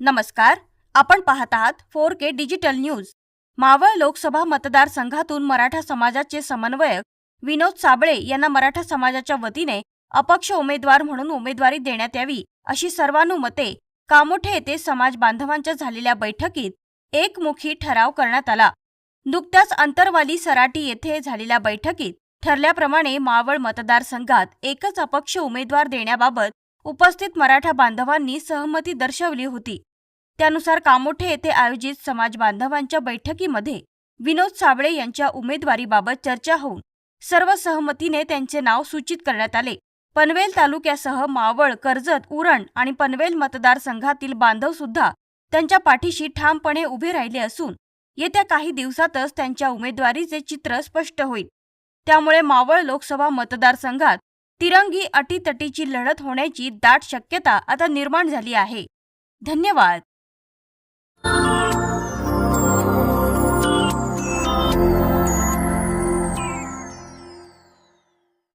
नमस्कार, आपण पाहत आहात 4K digital news. Maval Lok Sabha मतदारसंघातून मराठा समाजाचे समन्वयक विनोद साबळे यांना मराठा समाजाच्या वतीने अपक्ष उमेदवार म्हणून उमेदवारी देण्यात यावी अशी सर्वानुमते कामोठे येथे समाज बांधवांच्या झालेल्या बैठकीत एकमुखी ठराव करण्यात आला। नुकत्याच अंतरवाली सराटी येथे झालेल्या बैठकीत ठरल्याप्रमाणे मावळ मतदारसंघात एकच अपक्ष उमेदवार देण्याबाबत उपस्थित मराठा बांधवांनी सहमती दर्शवली होती। त्यानुसार कामोठे येथे आयोजित समाज बांधवांच्या बैठकीमध्ये विनोद साबळे यांच्या उमेदवारीबाबत चर्चा होऊन सर्व सहमतीने त्यांचे नाव सूचित करण्यात आले। पनवेल तालुक्यासह मावळ, कर्जत, उरण आणि पनवेल मतदारसंघातील बांधव सुद्धा त्यांच्या पाठीशी ठामपणे उभे राहिले असून येत्या काही दिवसातच त्यांच्या उमेदवारीचे चित्र स्पष्ट होईल। त्यामुळे मावळ लोकसभा मतदारसंघात तिरंगी अटीतटीची लढत होण्याची दाट शक्यता आता निर्माण झाली आहे। धन्यवाद।